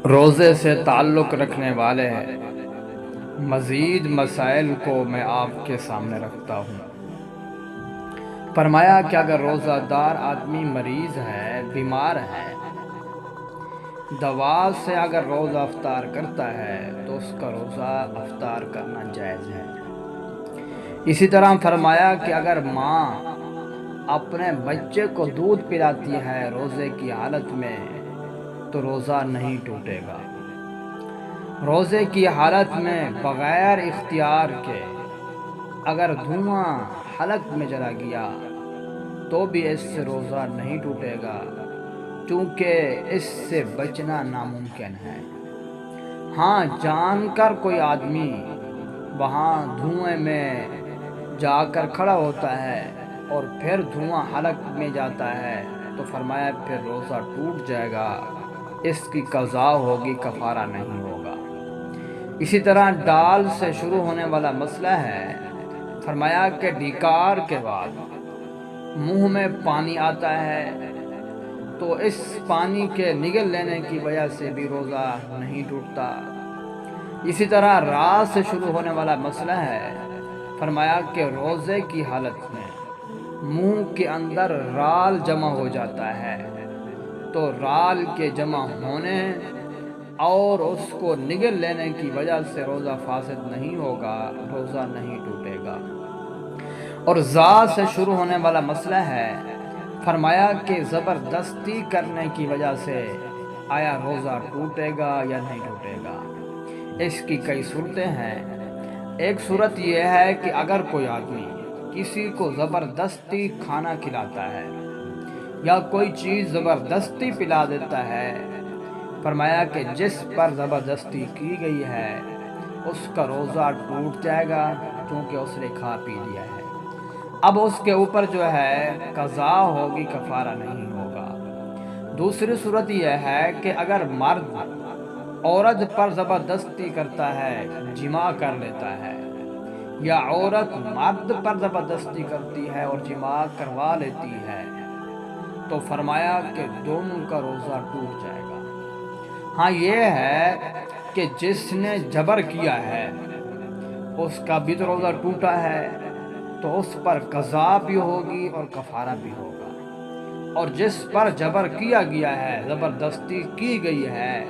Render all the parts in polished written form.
روزے سے تعلق رکھنے والے مزید مسائل کو میں آپ کے سامنے رکھتا ہوں۔ فرمایا کہ اگر روزہ دار آدمی مریض ہے، بیمار ہے، دوا سے اگر روزہ افطار کرتا ہے تو اس کا روزہ افطار کرنا جائز ہے۔ اسی طرح فرمایا کہ اگر ماں اپنے بچے کو دودھ پلاتی ہے روزے کی حالت میں تو روزہ نہیں ٹوٹے گا۔ روزے کی حالت میں بغیر اختیار کے اگر دھواں حلق میں چلا گیا تو بھی اس سے روزہ نہیں ٹوٹے گا، کیونکہ اس سے بچنا ناممکن ہے۔ ہاں، جان کر کوئی آدمی وہاں دھوئیں میں جا کر کھڑا ہوتا ہے اور پھر دھواں حلق میں جاتا ہے تو فرمایا پھر روزہ ٹوٹ جائے گا، اس کی قضا ہوگی، کفارہ نہیں ہوگا۔ اسی طرح ڈال سے شروع ہونے والا مسئلہ ہے، فرمایا کہ ڈیکار کے بعد منہ میں پانی آتا ہے تو اس پانی کے نگل لینے کی وجہ سے بھی روزہ نہیں ٹوٹتا۔ اسی طرح رات سے شروع ہونے والا مسئلہ ہے، فرمایا کہ روزے کی حالت میں منہ کے اندر رال جمع ہو جاتا ہے تو رال کے جمع ہونے اور اس کو نگل لینے کی وجہ سے روزہ فاسد نہیں ہوگا، روزہ نہیں ٹوٹے گا۔ اور ذات سے شروع ہونے والا مسئلہ ہے، فرمایا کہ زبردستی کرنے کی وجہ سے آیا روزہ ٹوٹے گا یا نہیں ٹوٹے گا۔ اس کی کئی صورتیں ہیں۔ ایک صورت یہ ہے کہ اگر کوئی آدمی کسی کو زبردستی کھانا کھلاتا ہے یا کوئی چیز زبردستی پلا دیتا ہے، فرمایا کہ جس پر زبردستی کی گئی ہے اس کا روزہ ٹوٹ جائے گا، کیونکہ اس نے کھا پی لیا ہے۔ اب اس کے اوپر جو ہے قضا ہوگی، کفارہ نہیں ہوگا۔ دوسری صورت یہ ہے کہ اگر مرد عورت پر زبردستی کرتا ہے، جماع کر لیتا ہے، یا عورت مرد پر زبردستی کرتی ہے اور جماع کروا لیتی ہے تو فرمایا کہ دونوں کا روزہ ٹوٹ جائے گا۔ ہاں، یہ ہے کہ جس نے جبر کیا ہے اس کا بھی تو روزہ ٹوٹا ہے تو اس پر قضا بھی ہوگی اور کفارہ بھی ہوگا، اور جس پر جبر کیا گیا ہے، زبردستی کی گئی ہے،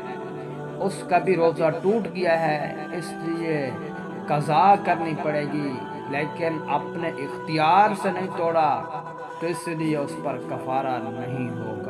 اس کا بھی روزہ ٹوٹ گیا ہے، اس لیے قضا کرنی پڑے گی، لیکن اپنے اختیار سے نہیں توڑا تو اس لیے اس پر کفارہ نہیں ہوگا۔